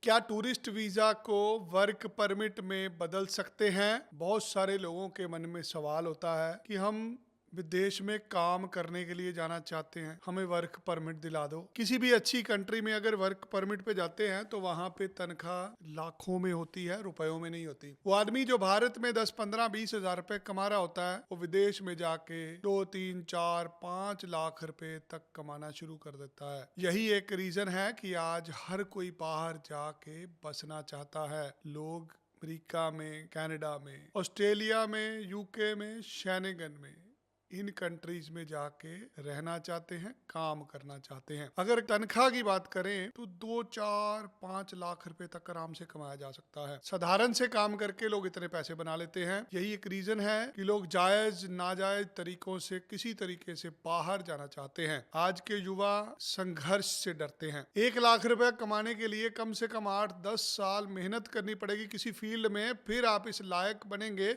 क्या tourist visa को work permit में बदल सकते हैं? बहुत सारे लोगों के मन में सवाल होता है कि हम विदेश में काम करने के लिए जाना चाहते हैं, हमें वर्क परमिट दिला दो। किसी भी अच्छी कंट्री में अगर वर्क परमिट पे जाते हैं तो वहां पे तनख्वाह लाखों में होती है, रुपयों में नहीं होती। वो आदमी जो भारत में 10, 15, 20 हजार रुपए कमा रहा होता है, वो विदेश में जाके 2, 3, 4, 5 लाख रुपए तक कमाना शुरू कर देता है। यही एक रीजन है कि आज हर कोई बाहर जाके बसना चाहता है। लोग अमेरिका में, कनाडा में, ऑस्ट्रेलिया में, यूके में, शेनेगन में, इन कंट्रीज में जाके रहना चाहते हैं, काम करना चाहते हैं। अगर तनख्वाह की बात करें तो 2, 4, 5 लाख रुपए तक आराम से कमाया जा सकता है। साधारण से काम करके लोग इतने पैसे बना लेते हैं। यही एक रीजन है कि लोग जायज नाजायज तरीकों से किसी तरीके से बाहर जाना चाहते हैं। आज के युवा संघर्ष से डरते हैं। 1 लाख रुपए कमाने के लिए कम से कम 8, 10 साल मेहनत करनी पड़ेगी किसी फील्ड में, फिर आप इस लायक बनेंगे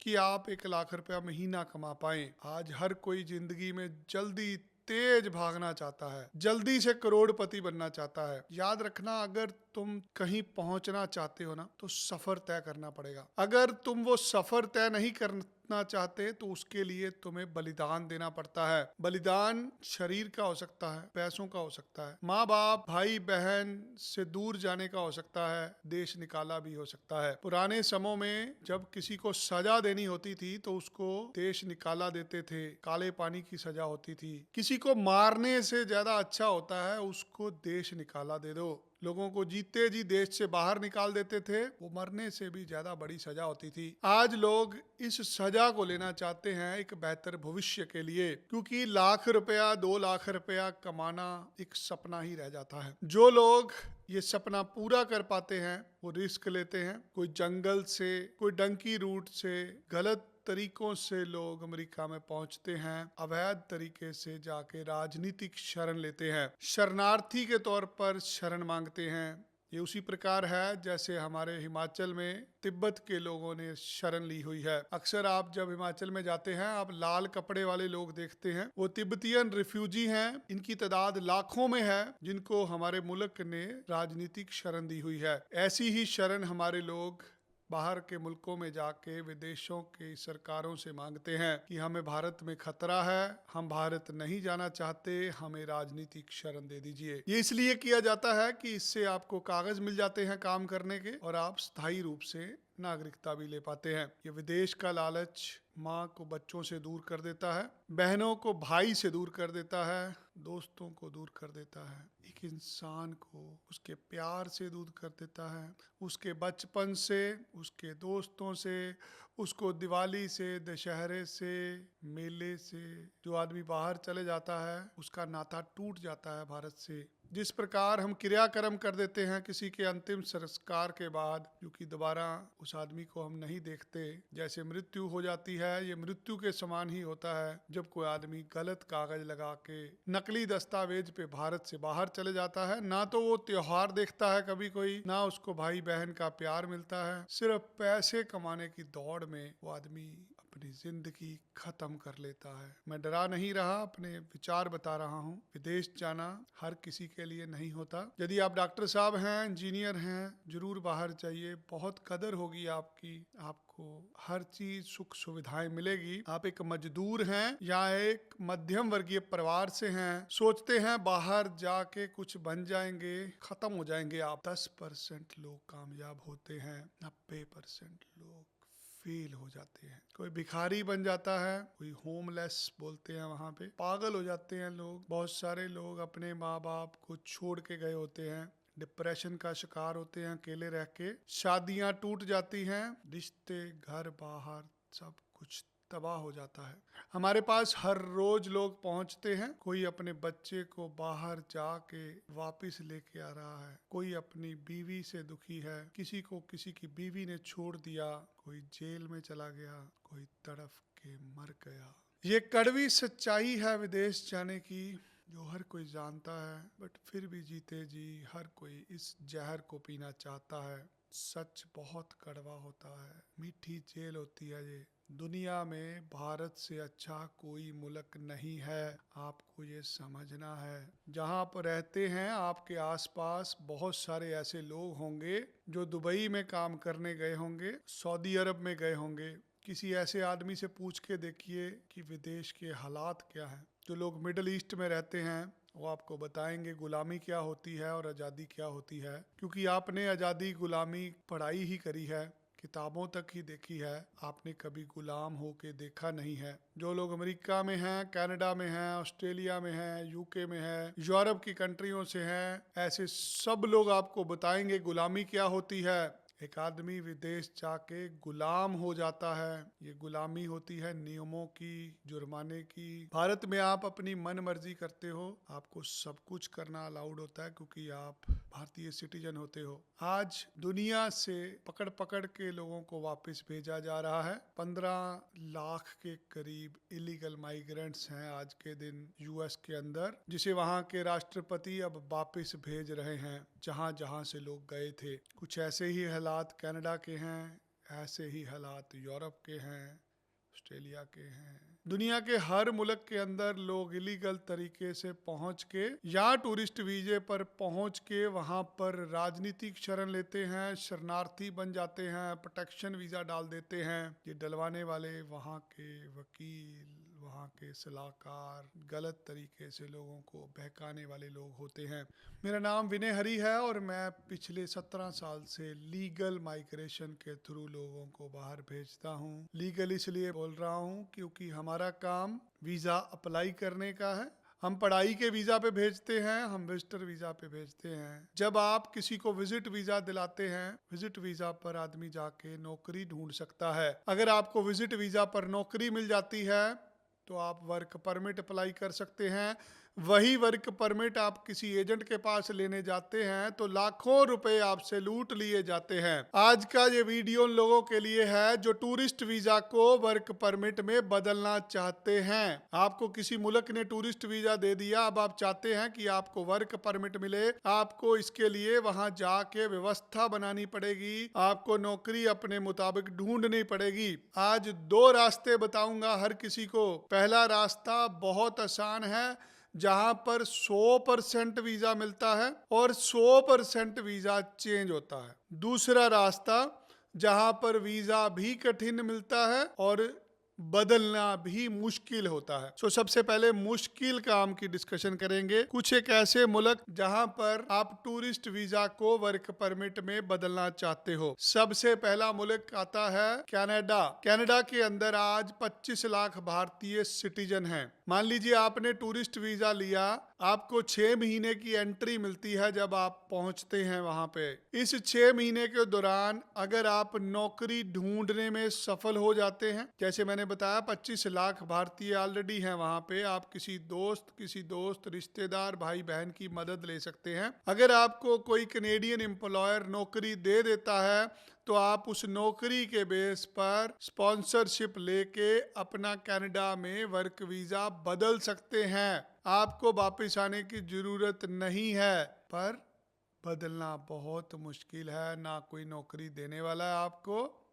कि आप 1 लाख रुपया महीना कमा पाए। आज हर कोई जिंदगी में जल्दी तेज भागना चाहता है, जल्दी से करोड़पति बनना चाहता है। याद रखना, अगर तुम कहीं पहुंचना चाहते हो ना, तो सफर तय करना पड़ेगा। अगर तुम वो सफर तय नहीं करना चाहते तो उसके लिए तुम्हें बलिदान देना पड़ता है। बलिदान शरीर का हो सकता है, पैसों का हो सकता है, माँ बाप, भाई बहन से दूर जाने का हो सकता है, देश निकाला भी हो सकता है। पुराने समयों में जब किसी को सजा देनी होती थी तो उसको देश निकाला देते थे, काले पानी की सजा होती थी। किसी को मारने से ज्यादा अच्छा होता है उसको देश निकाला दे दो। लोगों को जीते जी देश से बाहर निकाल देते थे, वो मरने से भी ज्यादा बड़ी सजा होती थी। आज लोग इस सजा को लेना चाहते हैं एक बेहतर भविष्य के लिए, क्योंकि लाख रुपया, 2 लाख रुपया कमाना एक सपना ही रह जाता है। जो लोग ये सपना पूरा कर पाते हैं वो रिस्क लेते हैं। कोई जंगल से, कोई डंकी रूट से, गलत तरीकों से लोग अमेरिका में पहुंचते हैं, अवैध तरीके से जाके राजनीतिक शरण लेते हैं, शरणार्थी के तौर पर शरण मांगते हैं। ये उसी प्रकार है जैसे हमारे हिमाचल में तिब्बत के लोगों ने शरण ली हुई है। अक्सर आप जब हिमाचल में जाते हैं, आप लाल कपड़े वाले लोग देखते हैं, वो तिब्बतियन रिफ्यूजी हैं। इनकी तादाद लाखों में है जिनको हमारे मुल्क ने राजनीतिक शरण दी हुई है। ऐसी ही शरण हमारे लोग बाहर के मुल्कों में जाके विदेशों की सरकारों से मांगते हैं कि हमें भारत में खतरा है, हम भारत नहीं जाना चाहते, हमें राजनीतिक शरण दे दीजिए। ये इसलिए किया जाता है कि इससे आपको कागज मिल जाते हैं काम करने के, और आप स्थायी रूप से नागरिकता भी ले पाते हैं। ये विदेश का लालच माँ को बच्चों से दूर कर देता है, बहनों को भाई से दूर कर देता है, दोस्तों को दूर कर देता है, एक इंसान को उसके प्यार से दूर कर देता है, उसके बचपन से, उसके दोस्तों से, उसको दिवाली से, दशहरे से, मेले से। जो आदमी बाहर चले जाता है उसका नाता टूट जाता है भारत से। जिस प्रकार हम क्रियाक्रम कर देते हैं किसी के अंतिम संस्कार के बाद, क्योंकि दोबारा उस आदमी को हम नहीं देखते, जैसे मृत्यु हो जाती है, ये मृत्यु के समान ही होता है जब कोई आदमी गलत कागज लगा के नकली दस्तावेज पे भारत से बाहर चले जाता है। ना तो वो त्योहार देखता है कभी कोई, ना उसको भाई बहन का प्यार मिलता है। सिर्फ पैसे कमाने की दौड़ में वो आदमी अपनी जिंदगी खत्म कर लेता है। मैं डरा नहीं रहा, अपने विचार बता रहा हूँ। विदेश जाना हर किसी के लिए नहीं होता। यदि आप डॉक्टर साहब हैं, इंजीनियर हैं, जरूर बाहर जाइए, बहुत कदर होगी आपकी, आपको हर चीज सुख सुविधाएं मिलेगी। आप एक मजदूर हैं या एक मध्यम वर्गीय परिवार से हैं, सोचते हैं बाहर जाके कुछ बन जाएंगे, खत्म हो जाएंगे आप। 10% लोग कामयाब होते हैं, 90% लोग फेल हो जाते हैं। कोई भिखारी बन जाता है, कोई होमलेस बोलते हैं वहां पे, पागल हो जाते हैं लोग। बहुत सारे लोग अपने माँ बाप को छोड़ के गए होते हैं, डिप्रेशन का शिकार होते हैं अकेले रह के, शादियां टूट जाती हैं, रिश्ते, घर बाहर सब कुछ तबाह हो जाता है। हमारे पास हर रोज लोग पहुंचते हैं, कोई अपने बच्चे को बाहर जाके वापस लेके आ रहा है, कोई अपनी बीवी से दुखी है, किसी को किसी की बीवी ने छोड़ दिया, कोई जेल में चला गया, कोई तड़फ के मर गया। ये कड़वी सच्चाई है विदेश जाने की, जो हर कोई जानता है, बट फिर भी जीते जी हर कोई इस जहर को पीना चाहता है। सच बहुत कड़वा होता है, मीठी जेल होती है ये। दुनिया में भारत से अच्छा कोई मुल्क नहीं है, आपको ये समझना है। जहाँ पर रहते हैं आपके आसपास बहुत सारे ऐसे लोग होंगे जो दुबई में काम करने गए होंगे, सऊदी अरब में गए होंगे। किसी ऐसे आदमी से पूछ के देखिए कि विदेश के हालात क्या हैं। जो लोग मिडिल ईस्ट में रहते हैं वो आपको बताएंगे गुलामी क्या होती है और आज़ादी क्या होती है, क्योंकि आपने आज़ादी गुलामी पढ़ाई ही करी है, किताबों तक ही देखी है, आपने कभी गुलाम होके देखा नहीं है। जो लोग अमेरिका में हैं, कनाडा में हैं, ऑस्ट्रेलिया में हैं, यूके में हैं, यूरोप की कंट्रियों से हैं, ऐसे सब लोग आपको बताएंगे गुलामी क्या होती है। एक आदमी विदेश जाके गुलाम हो जाता है। ये गुलामी होती है नियमों की, जुर्माने की। भारत में आप अपनी मन मर्जी करते हो, आपको सब कुछ करना अलाउड होता है क्योंकि आप भारतीय सिटीजन होते हो। आज दुनिया से पकड़ पकड़ के लोगों को वापस भेजा जा रहा है। 15 लाख के करीब इलीगल माइग्रेंट्स हैं आज के दिन यूएस के अंदर, जिसे वहां के राष्ट्रपति अब वापस भेज रहे हैं जहां जहां से लोग गए थे। कुछ ऐसे ही हालात कनाडा के हैं, ऐसे ही हालात यूरोप के हैं, ऑस्ट्रेलिया के हैं। दुनिया के हर मुल्क के अंदर लोग इलीगल तरीके से पहुंच के या टूरिस्ट वीजे पर पहुंच के वहां पर राजनीतिक शरण लेते हैं, शरणार्थी बन जाते हैं, प्रोटेक्शन वीजा डाल देते हैं। ये डलवाने वाले वहां के वकील, वहां के सलाहकार, गलत तरीके से लोगों को बहकाने वाले लोग होते हैं। मेरा नाम विनय हरी है और मैं पिछले 17 साल से लीगल माइग्रेशन के थ्रू लोगों को बाहर भेजता हूँ। लीगल इसलिए बोल रहा हूँ क्योंकि हमारा काम वीज़ा अप्लाई करने का है। हम पढ़ाई के वीज़ा पे भेजते हैं, हम विजिटर वीज़ा पे भेजते हैं। जब आप किसी को विजिट वीज़ा दिलाते हैं, विजिट वीज़ा पर आदमी जाके नौकरी ढूंढ सकता है। अगर आपको विजिट वीज़ा पर नौकरी मिल जाती है तो आप वर्क परमिट अप्लाई कर सकते हैं। वही वर्क परमिट आप किसी एजेंट के पास लेने जाते हैं तो लाखों रुपए आपसे लूट लिए जाते हैं। आज का ये वीडियो उन लोगों के लिए है जो टूरिस्ट वीजा को वर्क परमिट में बदलना चाहते हैं। आपको किसी मुल्क ने टूरिस्ट वीजा दे दिया, अब आप चाहते हैं कि आपको वर्क परमिट मिले। आपको इसके लिए वहां जाके व्यवस्था बनानी पड़ेगी, आपको नौकरी अपने मुताबिक ढूंढनी पड़ेगी। आज 2 रास्ते बताऊंगा हर किसी को। पहला रास्ता बहुत आसान है, जहां पर 100% वीजा मिलता है और 100% वीजा चेंज होता है। दूसरा रास्ता जहां पर वीजा भी कठिन मिलता है और बदलना भी मुश्किल होता है। सबसे पहले मुश्किल काम की डिस्कशन करेंगे। कुछ एक ऐसे मुल्क जहां पर आप टूरिस्ट वीजा को वर्क परमिट में बदलना चाहते हो। सबसे पहला मुल्क आता है कनाडा। कनाडा के अंदर आज 25 लाख भारतीय सिटीजन हैं। मान लीजिए आपने टूरिस्ट वीजा लिया, आपको 6 महीने की एंट्री मिलती है जब आप पहुंचते हैं वहां पे। इस 6 महीने के दौरान अगर आप नौकरी ढूंढने में सफल हो जाते हैं, जैसे मैंने बताया 25 लाख भारतीय ऑलरेडी हैं वहां पे, आप किसी दोस्त रिश्तेदार भाई बहन की मदद ले सकते हैं। अगर आपको कोई कनेडियन एम्प्लॉयर नौकरी दे देता है तो आप उस नौकरी के बेस पर स्पॉन्सरशिप लेके अपना कनाडा में वर्क वीजा बदल सकते हैं। आपको वापस आने की जरूरत नहीं है, पर बदलना बहुत मुश्किल है। ना कोई नौकरी देने वाला है आपको,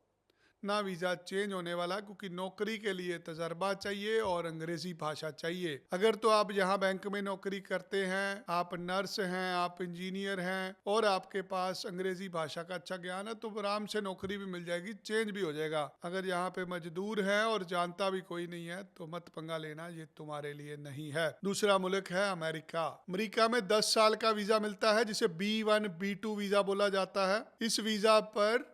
ना वीजा चेंज होने वाला, क्योंकि नौकरी के लिए तजर्बा चाहिए और अंग्रेजी भाषा चाहिए। अगर तो आप यहाँ बैंक में नौकरी करते हैं, आप नर्स हैं, आप इंजीनियर हैं और आपके पास अंग्रेजी भाषा का अच्छा ज्ञान है तो आराम से नौकरी भी मिल जाएगी, चेंज भी हो जाएगा। अगर यहाँ पे मजदूर है और जानता भी कोई नहीं है तो मत पंगा लेना, ये तुम्हारे लिए नहीं है। दूसरा मुल्क है अमेरिका। अमेरिका में 10 साल का वीजा मिलता है जिसे B1 B2 वीजा बोला जाता है। इस वीजा पर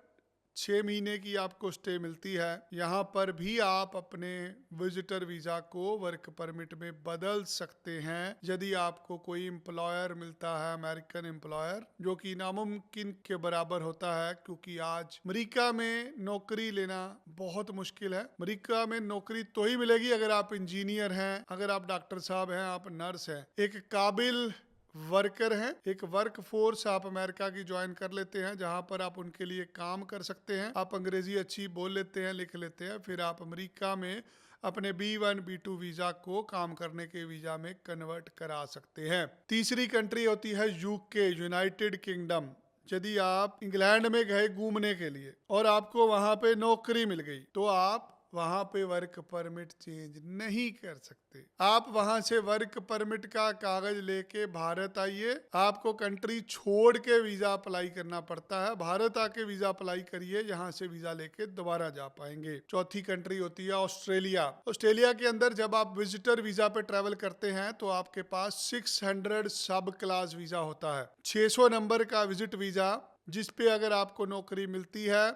6 महीने की आपको स्टे मिलती है। यहाँ पर भी आप अपने विजिटर वीजा को वर्क परमिट में बदल सकते हैं यदि आपको कोई एम्प्लॉयर मिलता है, अमेरिकन एम्प्लॉयर, जो कि नामुमकिन के बराबर होता है क्योंकि आज अमेरिका में नौकरी लेना बहुत मुश्किल है। अमेरिका में नौकरी तो ही मिलेगी अगर आप इंजीनियर हैं, अगर आप डॉक्टर साहब हैं, आप नर्स हैं, एक काबिल वर्कर हैं, एक वर्क फोर्स आप अमेरिका की ज्वाइन कर लेते हैं जहां पर आप उनके लिए काम कर सकते हैं। आप अंग्रेजी अच्छी बोल लेते हैं, लिख लेते हैं, फिर आप अमेरिका में अपने B1 B2 वीजा को काम करने के वीजा में कन्वर्ट करा सकते हैं। तीसरी कंट्री होती है यूके, यूनाइटेड किंगडम। यदि आप इंग्लैंड में गए घूमने के लिए और आपको वहां पे नौकरी मिल गई तो आप वहां पे वर्क परमिट चेंज नहीं कर सकते। आप वहां से वर्क परमिट का कागज लेके भारत आइए, आपको कंट्री छोड़ के वीजा अप्लाई करना पड़ता है। भारत आके वीजा अप्लाई करिए, यहाँ से वीजा लेके दोबारा जा पाएंगे। चौथी कंट्री होती है ऑस्ट्रेलिया। ऑस्ट्रेलिया के अंदर जब आप विजिटर वीजा पे ट्रेवल करते हैं तो आपके पास 600 सब क्लास वीजा होता है। 600 नंबर का विजिट वीजा, जिस पे अगर आपको नौकरी मिलती है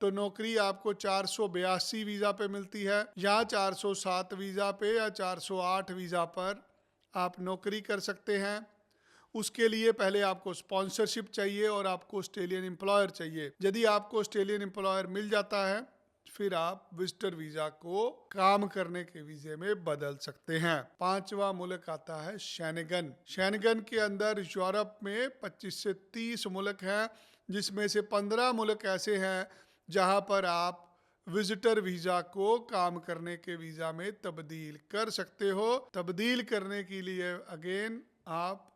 तो नौकरी आपको 482 वीजा पे मिलती है, या 407 वीजा पे या 408 वीजा पर आप नौकरी कर सकते हैं। उसके लिए पहले आपको स्पॉन्सरशिप चाहिए और आपको ऑस्ट्रेलियन एम्प्लॉयर चाहिए। यदि आपको ऑस्ट्रेलियन एम्प्लॉयर मिल जाता है फिर आप विजिटर वीजा को काम करने के वीजे में बदल सकते हैं। 5वां मुल्क आता है शेंगन। शेंगन के अंदर यूरोप में 25 से 30 मुल्क हैं, जिसमें से 15 मुल्क ऐसे हैं जहां पर आप विजिटर वीजा को काम करने के वीजा में तब्दील कर सकते हो। तब्दील करने के लिए अगेन आप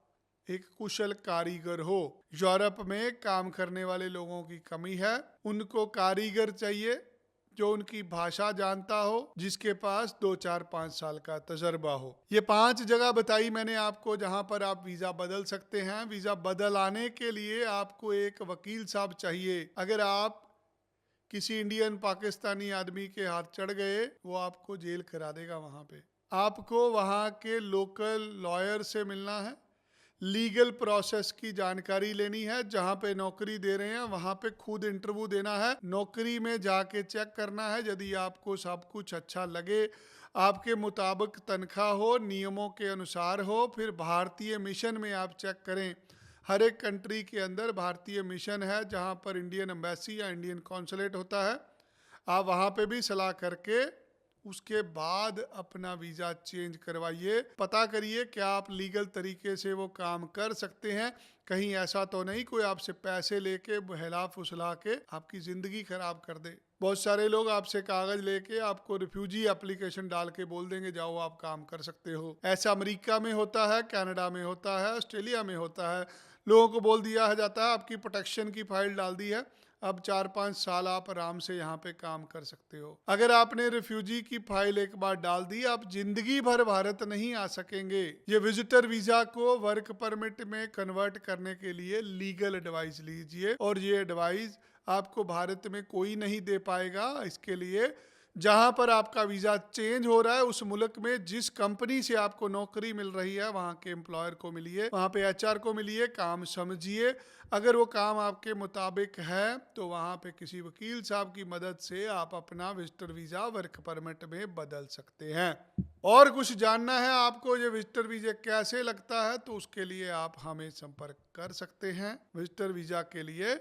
एक कुशल कारीगर हो। यूरोप में काम करने वाले लोगों की कमी है, उनको कारीगर चाहिए जो उनकी भाषा जानता हो, जिसके पास 2, 4, 5 साल का तजर्बा हो। ये 5 जगह बताई मैंने आपको जहां पर आप वीजा बदल सकते हैं। वीजा बदलाने के लिए आपको एक वकील साहब चाहिए। अगर आप किसी इंडियन पाकिस्तानी आदमी के हाथ चढ़ गए, वो आपको जेल करा देगा। वहां पे आपको वहां के लोकल लॉयर से मिलना है, लीगल प्रोसेस की जानकारी लेनी है। जहां पे नौकरी दे रहे हैं वहां पे खुद इंटरव्यू देना है, नौकरी में जाके चेक करना है। यदि आपको सब कुछ अच्छा लगे, आपके मुताबिक तनख्वाह हो, नियमों के अनुसार हो, फिर भारतीय मिशन में आप चेक करें। हर एक कंट्री के अंदर भारतीय मिशन है जहां पर इंडियन एम्बेसी या इंडियन कॉन्सुलेट होता है। आप वहां पे भी सलाह करके उसके बाद अपना वीजा चेंज करवाइए। पता करिए क्या आप लीगल तरीके से वो काम कर सकते हैं। कहीं ऐसा तो नहीं कोई आपसे पैसे लेके बहला फुसला के आपकी जिंदगी खराब कर दे। बहुत सारे लोग आपसे कागज लेके आपको रिफ्यूजी एप्लीकेशन डाल के बोल देंगे जाओ आप काम कर सकते हो। ऐसा अमेरिका में होता है, कनाडा में होता है, ऑस्ट्रेलिया में होता है। लोगों को बोल दिया जाता है आपकी प्रोटेक्शन की फाइल डाल दी है, अब 4-5 साल आप आराम से यहाँ पे काम कर सकते हो। अगर आपने रिफ्यूजी की फाइल एक बार डाल दी, आप जिंदगी भर भारत नहीं आ सकेंगे। ये विजिटर वीजा को वर्क परमिट में कन्वर्ट करने के लिए लीगल एडवाइस लीजिए, और ये एडवाइस आपको भारत में कोई नहीं दे पाएगा। इसके लिए जहां पर आपका वीजा चेंज हो रहा है उस मुल्क में जिस कंपनी से आपको नौकरी मिल रही है वहां के एम्प्लॉयर को मिलिए, वहां पे एचआर को मिलिए, काम समझिए। अगर वो काम आपके मुताबिक है तो वहां पे किसी वकील साहब की मदद से आप अपना विजिटर वीजा वर्क परमिट में बदल सकते हैं। और कुछ जानना है आपको ये विजिटर वीजा कैसे लगता है तो उसके लिए आप हमें संपर्क कर सकते हैं। विजिटर वीजा के लिए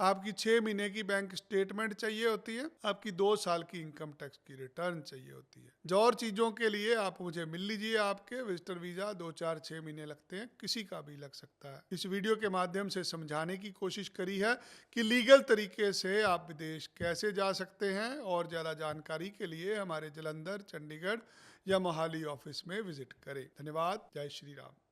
आपकी 6 महीने की बैंक स्टेटमेंट चाहिए होती है, आपकी 2 साल की इनकम टैक्स की रिटर्न चाहिए होती है। जो और चीज़ों के लिए आप मुझे मिल लीजिए। आपके विजिटर वीज़ा 2, 4, 6 महीने लगते हैं, किसी का भी लग सकता है। इस वीडियो के माध्यम से समझाने की कोशिश करी है कि लीगल तरीके से आप विदेश कैसे जा सकते हैं। और ज़्यादा जानकारी के लिए हमारे जालंधर, चंडीगढ़ या मोहाली ऑफिस में विजिट करें। धन्यवाद। जय श्री राम।